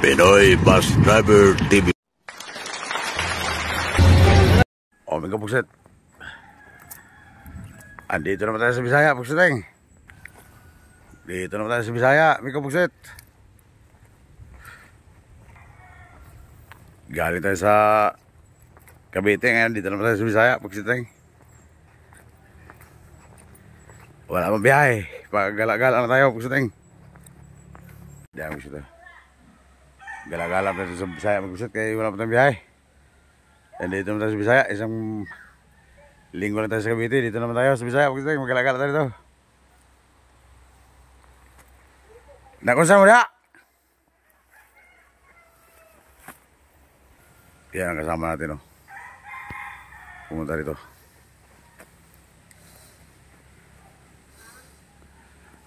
Pinoy Bus Driver TV. Oh, mga pugset. Andito naman tayo sa Bisaya, pugseteng. Dito naman tayo sa Bisaya, mga pugset. Galing tayo sa Cavite ngayon, dito naman tayo sa Bisaya, pugseteng. Wala pang biyahe, pag-gala-gala na tayo, pugseteng. Diyan, pugset. Gala-gala na tayo sa Bisaya, pugset, kaya wala pang biyahe. And dito naman tayo sa Bisaya, isang linggo lang tayo sa Cavite, dito naman tayo sa Bisaya, pugseteng, mag-gala-gala tayo dito. Nakunsa mo na! Yan ang kasama natin, oh. Pumunta dito.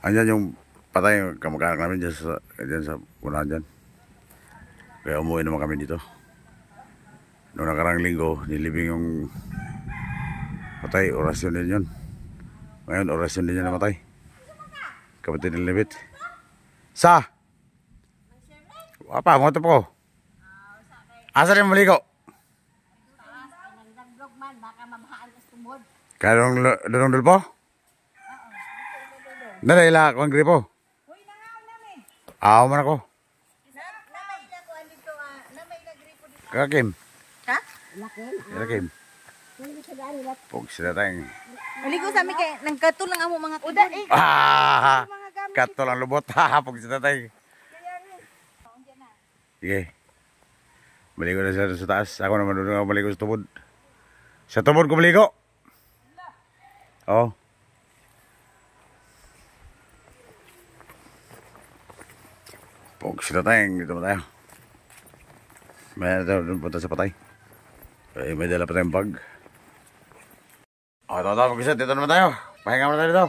Andyan yung patay yung kamag-anak namin dyan sa unahan dyan. Kaya umuwi naman kami dito. Noong nakarang linggo, nilibing yung patay, orasyon din yun. Ngayon, orasyon din yun na matay. Kapatid ng libit. Sa? Apa, mo ito po. Asa rin maligo? Kaya doon dul po? Nalaila ko ang gripo. Aw man ako. Kakim. Ha? Kakim. Pog sila tayong. Maligo sa amin kay nagkatulang amo mga udan eh. Ah! Katulang lubot. Pog sila tayong. Sige. Maligo na sila sa taas. Ako naman doon ako maligo sa tubod. Sa tubod ko maligo. Oo. Pog sila tayong. Dito mo tayo. May doon punta sa patay. May dala pa tayong bag. O, ito, pag-isat. Dito naman tayo. Pahinga mo na tayo dito.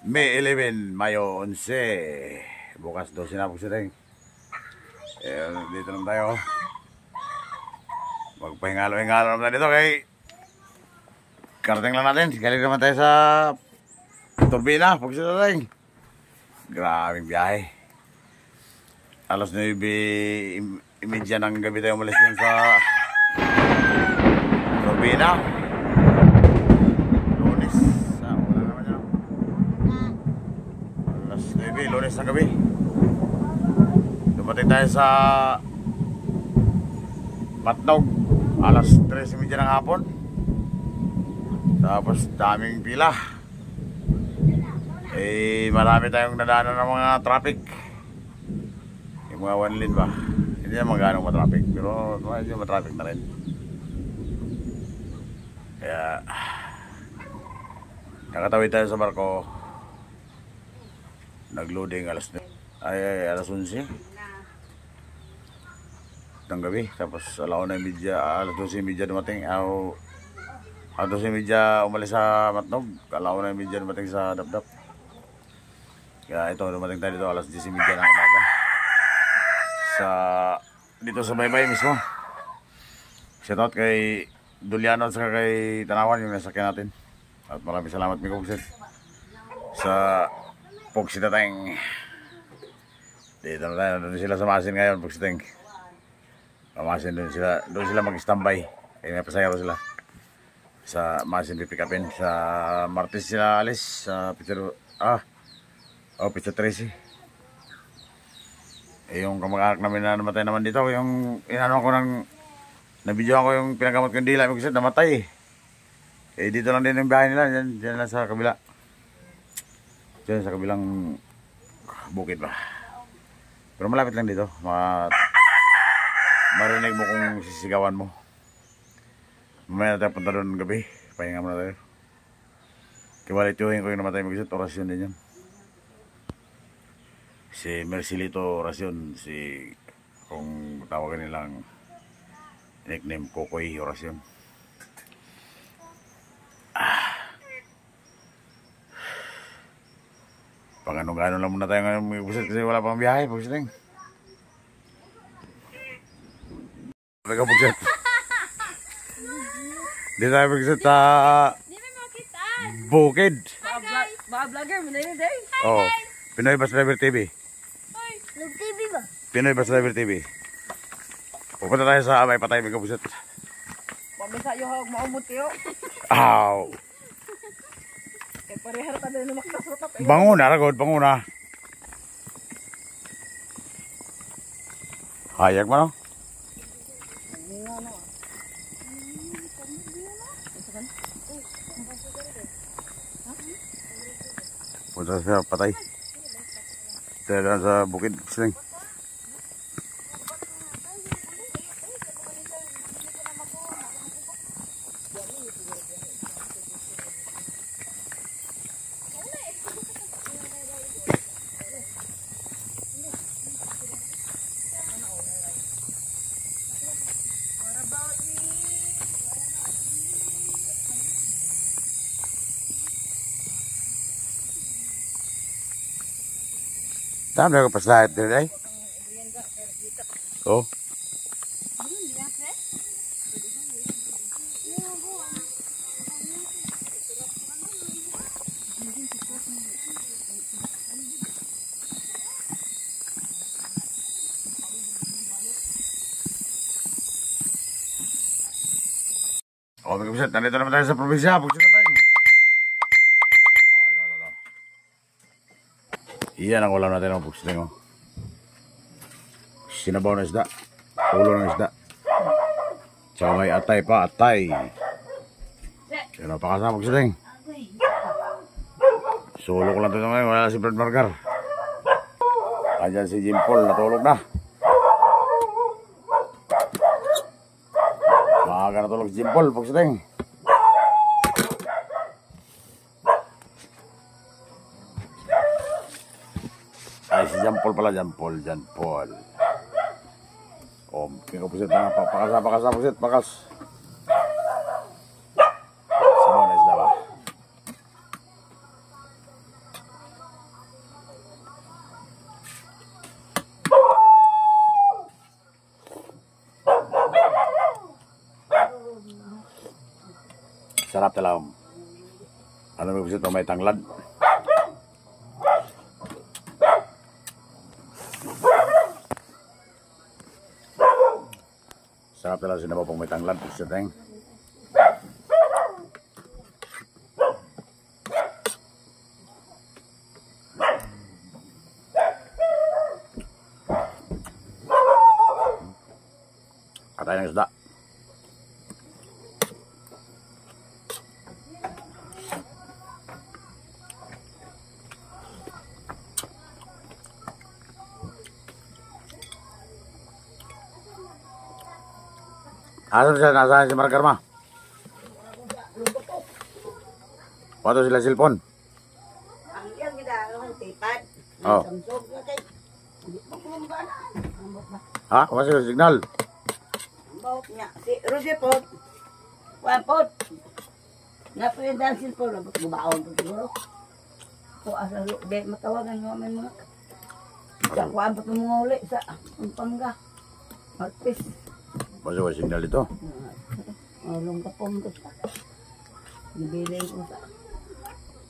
May 11, Mayo 11. Bukas 12 na pag-isat. Dito naman tayo. Magpahingalo-hingalo naman dito kay karating lang natin. Galing naman tayo sa turbina. Pag-isat. Grabing biyahe. Alas 9:30 ng gabi tayo umalis dun sa turbina. Lunes. Wala naman yan. Alas 9, Lunes ng gabi. Dumating tayo sa Matnog. Alas 3:30 ng hapon. Tapos daming pila. Marami tayong nadaanan ng mga traffic. Yung mga one lane ba? Hindi naman ganong matraffic. Pero medyo matraffic na rin. Kaya nakatawid tayo sa barko. Nagloading alas 11 ng gabi. Tapos alas 12:30 dumating. Alas 12:30 umalis sa Matnog. Alas 1:30 dumating sa Dapdap. Kaya ito, dumating tayo dito alas 10:30 ng umaga. Dito sa Baybay mismo. Shoutout kay Duliano at saka kay Tanawan yung nasakyan natin. At maraming salamat mga pugset sa pugsitateng. Dito na tayo. Doon sila sa Masin ngayon, pugsitateng. Masin doon sila mag-standby. Kaya may pasayaro sila sa Masin pipikapin. Sa Martes sila alis sa Pizza 13. Yung kamag-anak namin na namatay naman dito, yung nabidyohan ko yung pinagamot ko yung dila, may kasi namatay eh. Dito lang din yung bahay nila, dyan lang sa kabila. Dyan sa kabilang bukid ba. Pero malapit lang dito, marinig mo kung sisigawan mo. Mamaya na tayo punta doon gabi, pahinga mo na tayo. Kiwalituhin ko yung namatay, may kasi orasyon din yan. Si Mercilito Orasyon, kung tawagan nilang nickname, Kokoy Orasyon. Pang-ano-gano lang muna tayo ngayon, may buset, kasi wala pang biyahe, pagsiting. Taga pagsit. Di tayo pagsit sa bukid. Mga vlogger mo na yun, day. Oo. Pinoy Bus Driver TV. Lug TV ba? Pinoy Bus Driver TV. Pupunta tayo sa Amay Patay mga kapuset. Pamisa yung hawag maumot kayo. Aw! Eh, parehara tayo na makasotap. Banguna, ragod, banguna. Hayag mo no? Punta sa Patay. Tayo sa bukid sling. Dami ako paslahit din ay. Oh. Oh, mga kapuset, nandito naman tayo sa probinsya. Pugsita tayo. Iyan ang ulam natin ng pugsita ko. Sinabaw na isda. Ulo ng isda. Tsaka may atay pa, atay. Yan o, pakasama pugsita. Solo ko lang ito ngayon. Wala si Brad Margar. Ayan si Jim Paul, natulog na. Maaga natulog si Jim Paul, pugsita. Ay, si Jan Paul pala, Jan Paul. O, pinapusit na nga, pakas, pusit, pakas. Sabaw na isda ba? Sarap talaga. Ano may pusit pa may tanglad? Sarap talaga sinabaw pang may tanglad. Pusit na yun. Katay ng isda. Asan siya? Nasaan si Margar ma? Wato sila silpon? Ang iyang ginaang tipad. Oh. Samsog na kay. Hindi pa kung ba na. Ha? Kasi yung signal. Ang bawat niya. Si Rosie po. Wapot. Napilindan silpon. Labot bubaon po siguro. So asa di matawagan nyo amin mga. Sa kuwan pa mga uli sa Pampanga. Martis. Kasi yung signal ito. Malong kapong ko sa. Nibilay ko sa.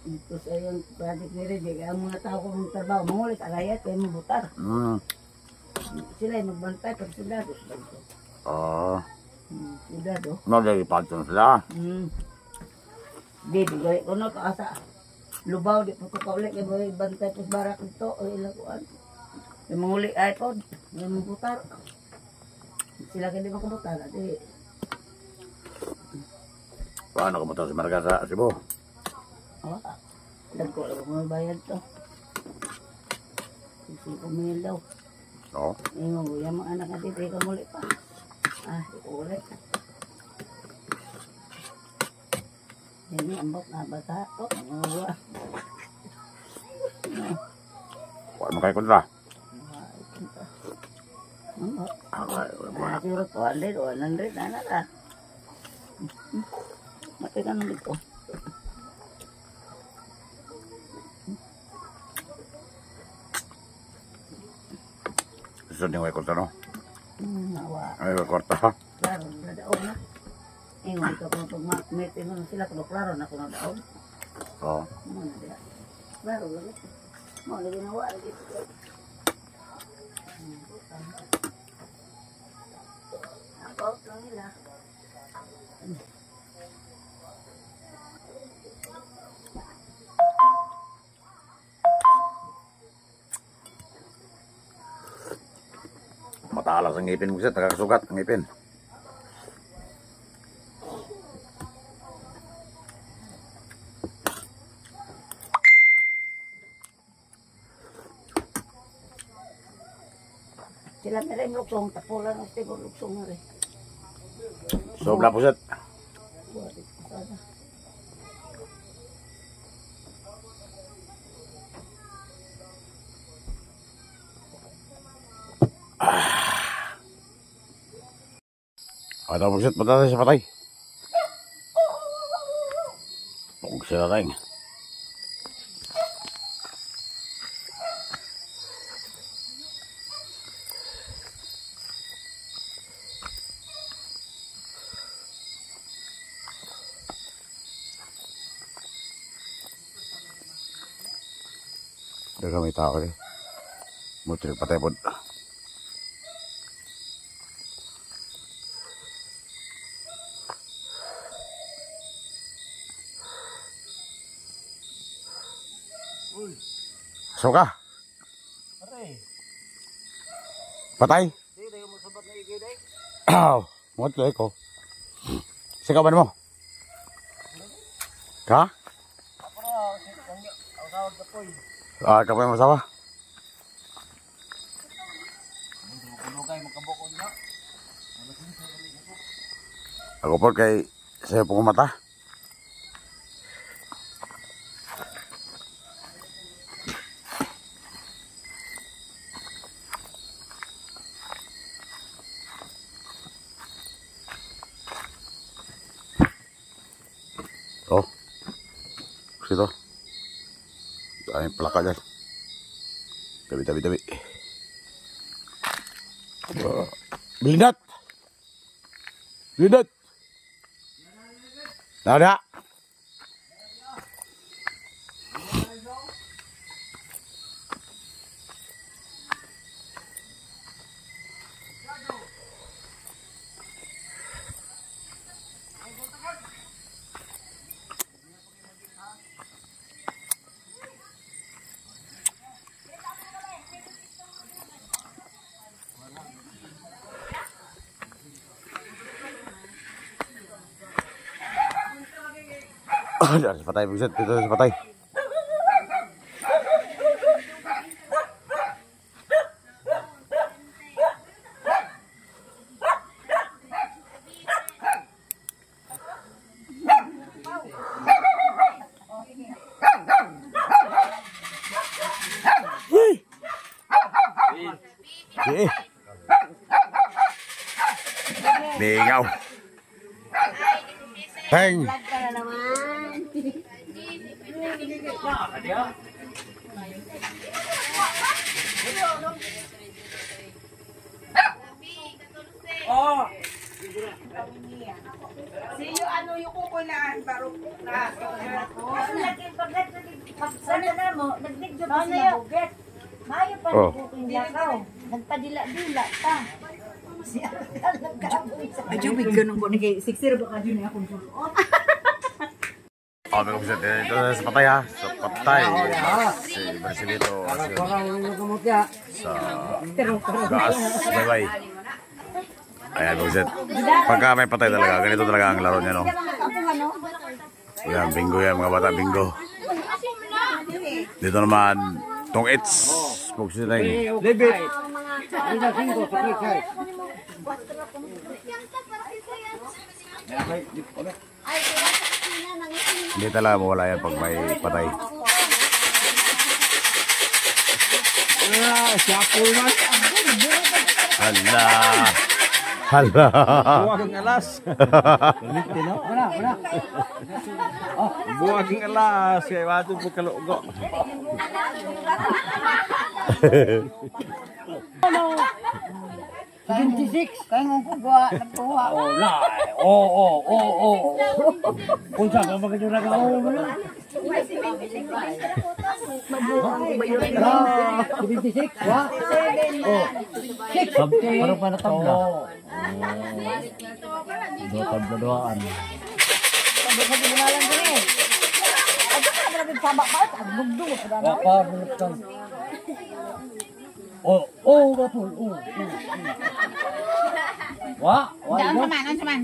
Ito sa yung project ni Rede. Kaya mga tao ko ng trabaho. Mangulit alayat kaya mabutar. Sila yung magbantay pag sudado. Sudado. No, dahil ipagtan sila. Di, bigay ko na kaasa. Lubaw, di po ito kaulit. Kaya may bantay po sa barak ito. O ilakuan. Yung manguli iPod. May mabutar. Sila kaya di makabutar. Di. Paano kumunta si Margar sa Cebu? Dagko lang kung may bayad to. 5,000 daw. Oo. Ngayon, yung mga anak natin, ikaw muli pa. Ulit. Hindi, ambot na bata. Huwag mo kayo kontra. Ambot. Okay. Siguro 200 o 100 na nala. Mati ka nung dito. Gusto niyo kayo kontra, no? Nawa. Ay, korta ha? Klaro, nadaog na. Ingon ka kung pag-meet mo sila, kung klaro na kung nadaog. Oo. Klaro, lalo. Mo na ginawa. Ako, lang nila. Matalas ang ngipin mo siya, nakakasugat ang ngipin. Sila na rin luksong, tapulan ng siguro luksong na rin. Sobra po siya. Ada po siya, patay siya patay. Huwag siya rin. Daga may tao eh. Buti patay po. Suka? Patay? Muat tuloy ko. Sikaban mo? Ka? Kapay mo sawa? Ako po kay saya pong mata. Oh, situ. Ay, plaka dyan. Tabi. Blindat! Nada. Jangan patay, buset, itu patay. Lingaw. Peng. Oh. Siyo ano yung kukulaan baro na. Sana na mo, nag-video pa sila buget. Mayo pa nagkuking lakaw. Nagpadila-dila pa. Ajo big ganun ko ni kay 60 ba kadyo ni ako. Oh, may kumisan dito sa patay ha. Sa patay. Si Marcelito. Sa gas. Bye-bye. Ayan, kumisan. Pagka may patay talaga, ganito talaga ang laro niya, no? Yan, bingo yan, mga bata, bingo. Dito naman, tong it's. Kumisan tayo. Libit. Hindi talaga mawala yan pag may patay. Hala. Buwag ang alas. Buwag ang alas. Kaya wato po kalugo. 76. Kaya nga ko gawa, nagkuha. Oh, na. Oh. Kung saan ka magkajura ka, oh, wala. 76, wa? Oh. 6. Parang pa natabla. Oh. Doon. Sabi ko di mo na lang din eh. Ano ka naman nagsabak pa? Ang bugdong. Wapa, bulutang. Oh, gapon. Oh. Daan naman, ano naman?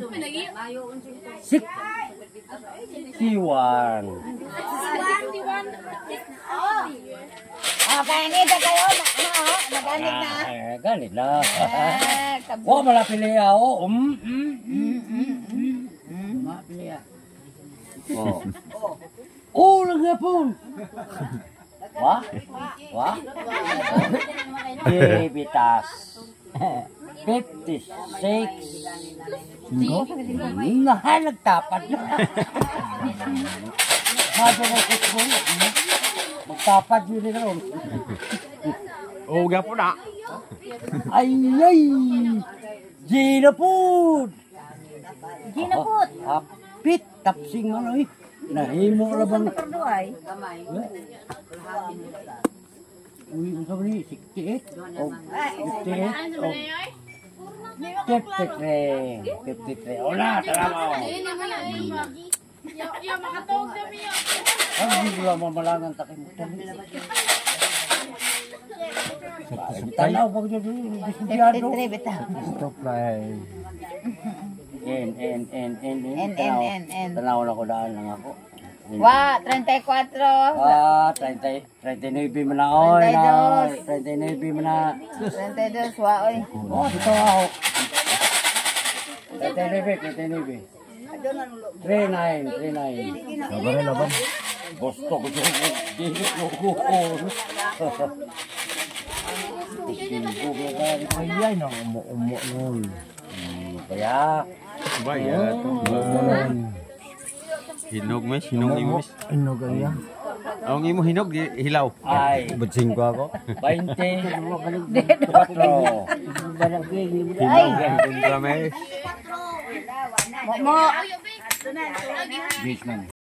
6. Siwan. Ah, kaya nito kayo, naganig na. Galit na. Kabu. Wa malapili ako. Malapili ako. Oh, lagapon. Wa? Bibitas. 56. Nahan, nagtapat na. Sabi ko ko, magtapat yun na ron. Oh, gapo na. Ay! Ginapod! Ginapot. Hapit, tapsing ano eh. Nahimo na bang... Perduay. Uy, mo sabi ni, 68. Oh, 68. Oh. 53. O na, tara mo. Ang hindi lang mamalangan takin mo. Tanaw pag dyan, diskubyado. 53 beta. Stop na En. En. Tanaw na ko daan lang ako. Wa, 34. 39 mo na, oy na. 39 mo na. 32, wa, oy. Oh, dito ako. 39. 39. Laban. Gusto ko siya. Dihit ko ko. Ay, nang umo nun. Kaya, Bayat. Hinog mes, hinog. Hinog ay. Ang imo hinog di hilaw. ay, Batsing ko ako. 20. 4. Ay, Mes. mo. Bis man.